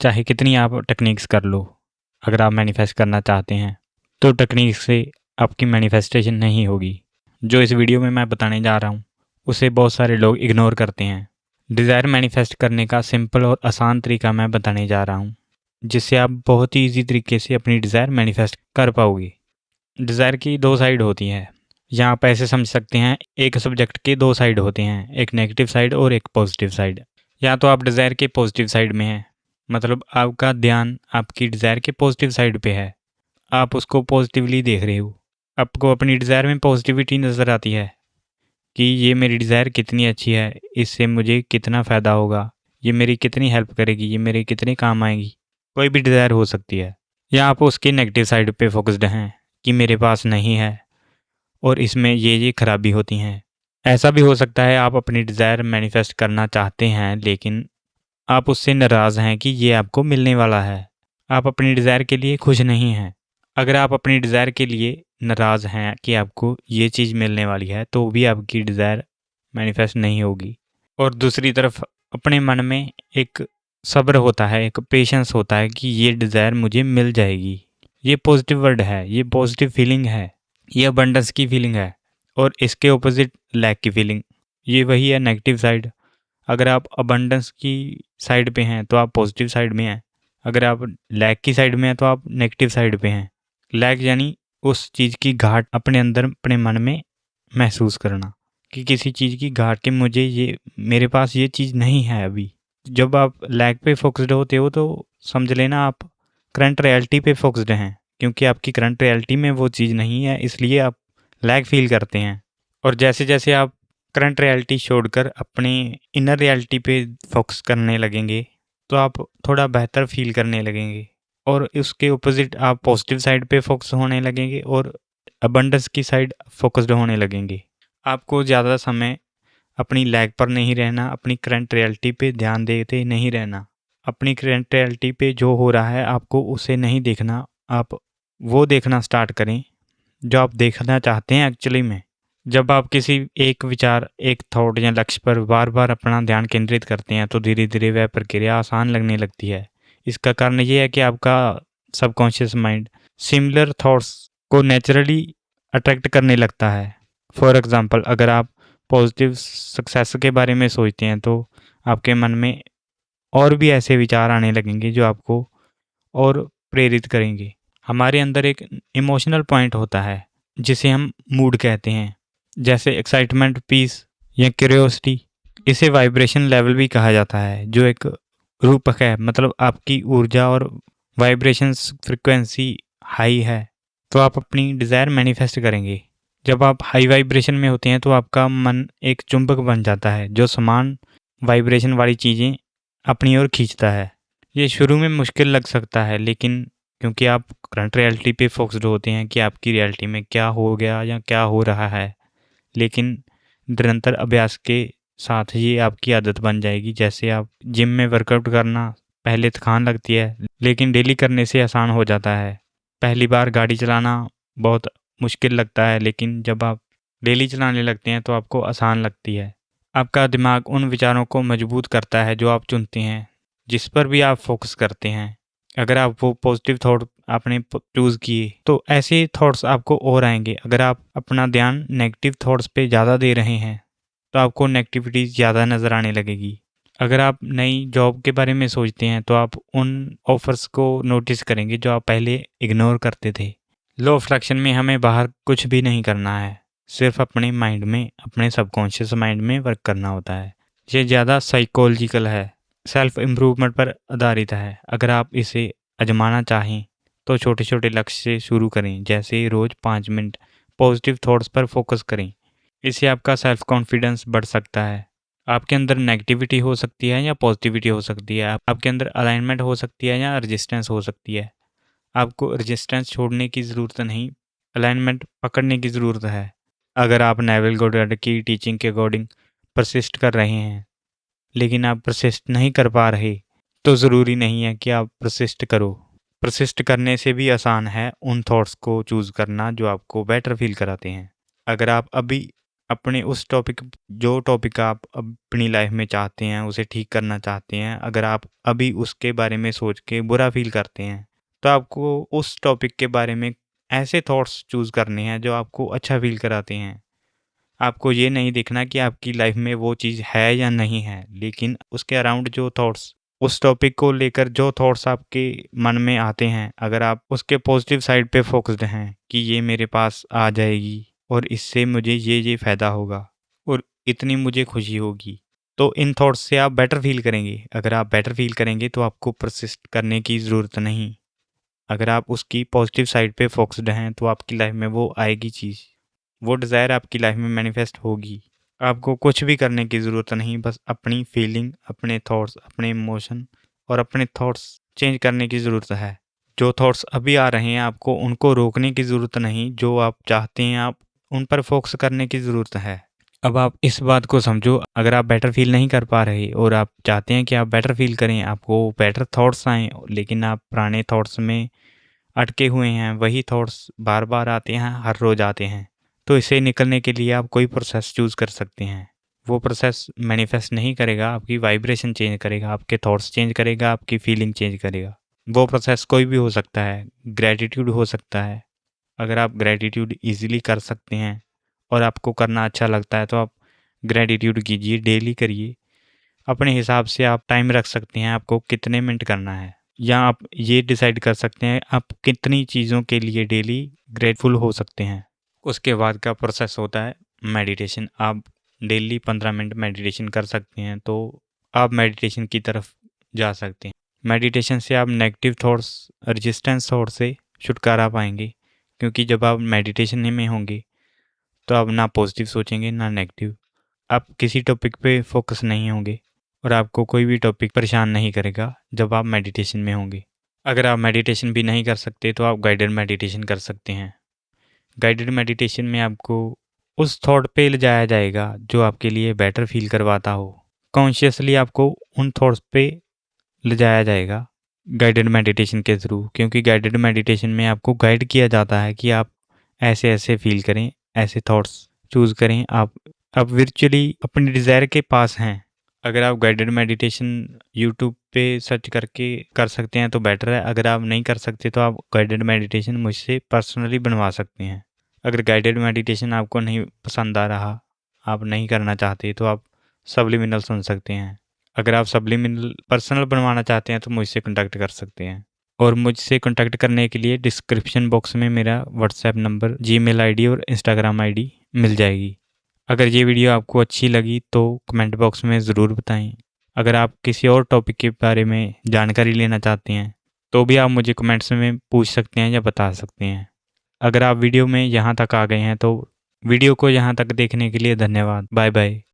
चाहे कितनी आप टेक्निक्स कर लो, अगर आप मैनिफेस्ट करना चाहते हैं तो टेक्निक से आपकी मैनिफेस्टेशन नहीं होगी। जो इस वीडियो में मैं बताने जा रहा हूँ उसे बहुत सारे लोग इग्नोर करते हैं। डिज़ायर मैनिफेस्ट करने का सिंपल और आसान तरीका मैं बताने जा रहा हूँ, जिससे आप बहुत ही ईजी तरीके से अपनी डिज़ायर मैनिफेस्ट कर पाओगे। डिज़ायर की दो साइड होती हैं, या आप ऐसे समझ सकते हैं एक सब्जेक्ट के दो साइड होते हैं, एक नेगेटिव साइड और एक पॉजिटिव साइड। या तो आप डिज़ायर के पॉजिटिव साइड में हैं, मतलब आपका ध्यान आपकी डिज़ायर के पॉजिटिव साइड पे है, आप उसको पॉजिटिवली देख रहे हो, आपको अपनी डिज़ायर में पॉजिटिविटी नज़र आती है कि ये मेरी डिज़ायर कितनी अच्छी है, इससे मुझे कितना फ़ायदा होगा, ये मेरी कितनी हेल्प करेगी, ये मेरे कितने काम आएगी। कोई भी डिज़ायर हो सकती है। या आप उसके नेगेटिव साइड पे फोकस्ड हैं कि मेरे पास नहीं है और इसमें ये खराबी होती हैं। ऐसा भी हो सकता है आप अपनी डिज़ायर मैनिफेस्ट करना चाहते हैं लेकिन आप उससे नाराज़ हैं कि ये आपको मिलने वाला है। आप अपनी डिज़ायर के लिए खुश नहीं हैं। अगर आप अपनी डिज़ायर के लिए नाराज़ हैं कि आपको ये चीज़ मिलने वाली है तो भी आपकी डिज़ायर मैनिफेस्ट नहीं होगी। और दूसरी तरफ अपने मन में एक सब्र होता है, एक पेशेंस होता है कि ये डिज़ायर मुझे मिल जाएगी। ये पॉजिटिव वर्ड है, ये पॉजिटिव फीलिंग है, ये अबंडेंस की फीलिंग है। और इसके ऑपोजिट लैक की फीलिंग, ये वही है नेगेटिव साइड। अगर आप अबंडेंस की साइड पे हैं तो आप पॉजिटिव साइड में हैं, अगर आप लैक की साइड में हैं तो आप नेगेटिव साइड पे हैं। लैक यानी उस चीज़ की घाट अपने अंदर अपने मन में महसूस करना कि किसी चीज़ की घाट कि मुझे ये मेरे पास ये चीज़ नहीं है अभी। जब आप लैक पे फोकस्ड होते हो तो समझ लेना आप करंट रियलिटी पे फोकस्ड हैं, क्योंकि आपकी करंट रियलिटी में वो चीज़ नहीं है, इसलिए आप लैक फील करते हैं। और जैसे जैसे आप करंट रियलिटी छोड़कर अपने इनर रियलिटी पे फोकस करने लगेंगे तो आप थोड़ा बेहतर फील करने लगेंगे और उसके ऑपोजिट आप पॉजिटिव साइड पे फोकस होने लगेंगे और अबंडेंस की साइड फोकस्ड होने लगेंगे। आपको ज़्यादा समय अपनी लैग पर नहीं रहना, अपनी करंट रियलिटी पे ध्यान देते नहीं रहना। अपनी करंट रियलिटी पे जो हो रहा है आपको उसे नहीं देखना, आप वो देखना स्टार्ट करें जो आप देखना चाहते हैं एक्चुअली में। जब आप किसी एक विचार, एक थॉट या लक्ष्य पर बार बार अपना ध्यान केंद्रित करते हैं तो धीरे धीरे वह प्रक्रिया आसान लगने लगती है। इसका कारण ये है कि आपका सबकॉन्शियस माइंड सिमिलर थॉट्स को नेचुरली अट्रैक्ट करने लगता है। फॉर एग्जांपल, अगर आप पॉजिटिव सक्सेस के बारे में सोचते हैं तो आपके मन में और भी ऐसे विचार आने लगेंगे जो आपको और प्रेरित करेंगे। हमारे अंदर एक इमोशनल पॉइंट होता है जिसे हम मूड कहते हैं, जैसे एक्साइटमेंट, पीस या क्यूरियोसिटी। इसे वाइब्रेशन लेवल भी कहा जाता है, जो एक रूपक है, मतलब आपकी ऊर्जा और वाइब्रेशंस फ्रिक्वेंसी हाई है तो आप अपनी डिज़ायर मैनिफेस्ट करेंगे। जब आप हाई वाइब्रेशन में होते हैं तो आपका मन एक चुंबक बन जाता है जो समान वाइब्रेशन वाली चीज़ें अपनी ओर खींचता है। ये शुरू में मुश्किल लग सकता है, लेकिन क्योंकि आप करंट रियलिटी पे फोकस्ड होते हैं कि आपकी रियलिटी में क्या हो गया या क्या हो रहा है, लेकिन निरंतर अभ्यास के साथ ये आपकी आदत बन जाएगी। जैसे आप जिम में वर्कआउट करना, पहले थकान लगती है लेकिन डेली करने से आसान हो जाता है। पहली बार गाड़ी चलाना बहुत मुश्किल लगता है, लेकिन जब आप डेली चलाने लगते हैं तो आपको आसान लगती है। आपका दिमाग उन विचारों को मजबूत करता है जो आप चुनते हैं, जिस पर भी आप फोकस करते हैं। अगर आप वो पॉजिटिव थॉट आपने चूज़ किए तो ऐसे थॉट्स आपको और आएंगे। अगर आप अपना ध्यान नेगेटिव थॉट्स पे ज़्यादा दे रहे हैं तो आपको नेगेटिविटी ज़्यादा नज़र आने लगेगी। अगर आप नई जॉब के बारे में सोचते हैं तो आप उन ऑफर्स को नोटिस करेंगे जो आप पहले इग्नोर करते थे। लॉ ऑफ अट्रैक्शन में हमें बाहर कुछ भी नहीं करना है, सिर्फ अपने माइंड में, अपने सबकॉन्शियस माइंड में वर्क करना होता है। ये ज़्यादा साइकोलॉजिकल है, सेल्फ इम्प्रूवमेंट पर आधारित है। अगर आप इसे आजमाना चाहें तो छोटे छोटे लक्ष्य से शुरू करें, जैसे रोज़ 5 मिनट पॉजिटिव थॉट्स पर फोकस करें। इससे आपका सेल्फ कॉन्फिडेंस बढ़ सकता है। आपके अंदर नेगेटिविटी हो सकती है या पॉजिटिविटी हो सकती है, आपके अंदर अलाइनमेंट हो सकती है या रेजिस्टेंस हो सकती है। आपको रेजिस्टेंस छोड़ने की ज़रूरत नहीं, अलाइनमेंट पकड़ने की ज़रूरत है। अगर आप नेविल गोडार्ड की टीचिंग के अकॉर्डिंग परसिस्ट कर रहे हैं लेकिन आप परसिस्ट नहीं कर पा रहे तो ज़रूरी नहीं है कि आप परसिस्ट करो। परसिस्ट करने से भी आसान है उन थॉट्स को चूज़ करना जो आपको बेटर फील कराते हैं। अगर आप अभी अपने उस टॉपिक जो टॉपिक आप अपनी लाइफ में चाहते हैं, उसे ठीक करना चाहते हैं, अगर आप अभी उसके बारे में सोच के बुरा फील करते हैं, तो आपको उस टॉपिक के बारे में ऐसे थॉट्स चूज़ करने हैं जो आपको अच्छा फील कराते हैं। आपको ये नहीं देखना कि आपकी लाइफ में वो चीज़ है या नहीं है, लेकिन उसके अराउंड जो थॉट्स, उस टॉपिक को लेकर जो थॉट्स आपके मन में आते हैं, अगर आप उसके पॉजिटिव साइड पे फोकस्ड हैं कि ये मेरे पास आ जाएगी और इससे मुझे ये फ़ायदा होगा और इतनी मुझे खुशी होगी, तो इन थॉट्स से आप बेटर फील करेंगे। अगर आप बेटर फील करेंगे तो आपको परसिस्ट करने की ज़रूरत नहीं। अगर आप उसकी पॉजिटिव साइड पे फोकस्ड हैं तो आपकी लाइफ में वो आएगी चीज़, वो डिज़ायर आपकी लाइफ में मैनिफेस्ट होगी। आपको कुछ भी करने की ज़रूरत नहीं, बस अपनी फीलिंग, अपने थॉट्स, अपने इमोशन और अपने थॉट्स चेंज करने की ज़रूरत है। जो थॉट्स अभी आ रहे हैं आपको उनको रोकने की ज़रूरत नहीं, जो आप चाहते हैं आप उन पर फोकस करने की ज़रूरत है। अब आप इस बात को समझो, अगर आप बेटर फील नहीं कर पा रहे और आप चाहते हैं कि आप बेटर फील करें, आपको बेटर थॉट्स आएँ, लेकिन आप पुराने थॉट्स में अटके हुए हैं, वही थॉट्स बार-बार आते हैं, हर रोज़ आते हैं। तो इससे निकलने के लिए आप कोई प्रोसेस चूज़ कर सकते हैं। वो प्रोसेस मैनिफेस्ट नहीं करेगा, आपकी वाइब्रेशन चेंज करेगा, आपके थॉट्स चेंज करेगा, आपकी फीलिंग चेंज करेगा। वो प्रोसेस कोई भी हो सकता है, ग्रैटिट्यूड हो सकता है। अगर आप ग्रैटिट्यूड ईज़िली कर सकते हैं और आपको करना अच्छा लगता है तो आप ग्रैटिट्यूड कीजिए, डेली करिए। अपने हिसाब से आप टाइम रख सकते हैं आपको कितने मिनट करना है, या आप ये डिसाइड कर सकते हैं आप कितनी चीज़ों के लिए डेली ग्रेटफुल हो सकते हैं। उसके बाद का प्रोसेस होता है मेडिटेशन। आप डेली 15 मिनट मेडिटेशन कर सकते हैं तो आप मेडिटेशन की तरफ जा सकते हैं। मेडिटेशन से आप नेगेटिव थॉट्स, रेजिस्टेंस थॉट से छुटकारा पाएंगे, क्योंकि जब आप मेडिटेशन में होंगे तो आप ना पॉजिटिव सोचेंगे ना नेगेटिव। आप किसी टॉपिक पे फोकस नहीं होंगे और आपको कोई भी टॉपिक परेशान नहीं करेगा जब आप मेडिटेशन में होंगे। अगर आप मेडिटेशन भी नहीं कर सकते तो आप गाइडेड मेडिटेशन कर सकते हैं। गाइडेड मेडिटेशन में आपको उस थॉट पे ले जाया जाएगा जो आपके लिए बेटर फील करवाता हो। कॉन्शियसली आपको उन थॉट्स पे ले जाया जाएगा गाइडेड मेडिटेशन के थ्रू, क्योंकि गाइडेड मेडिटेशन में आपको गाइड किया जाता है कि आप ऐसे ऐसे फील करें, ऐसे थॉट्स चूज़ करें। आप वर्चुअली अपनी डिज़ायर के पास हैं। अगर आप गाइडेड मेडिटेशन यूट्यूब पे सर्च करके कर सकते हैं तो बेटर है। अगर आप नहीं कर सकते तो आप गाइडेड मेडिटेशन मुझसे पर्सनली बनवा सकते हैं। अगर गाइडेड मेडिटेशन आपको नहीं पसंद आ रहा, आप नहीं करना चाहते, तो आप सब्लिमिनल सुन सकते हैं। अगर आप सब्लिमिनल पर्सनल बनवाना चाहते हैं तो मुझसे कॉन्टैक्ट कर सकते हैं। और मुझसे कॉन्टैक्ट करने के लिए डिस्क्रिप्शन बॉक्स में मेरा व्हाट्सएप नंबर, जीमेल आईडी और इंस्टाग्राम आईडी मिल जाएगी। अगर ये वीडियो आपको अच्छी लगी तो कमेंट बॉक्स में ज़रूर बताएं। अगर आप किसी और टॉपिक के बारे में जानकारी लेना चाहते हैं तो भी आप मुझे कमेंट्स में पूछ सकते हैं या बता सकते हैं। अगर आप वीडियो में यहाँ तक आ गए हैं तो वीडियो को यहाँ तक देखने के लिए धन्यवाद। Bye bye.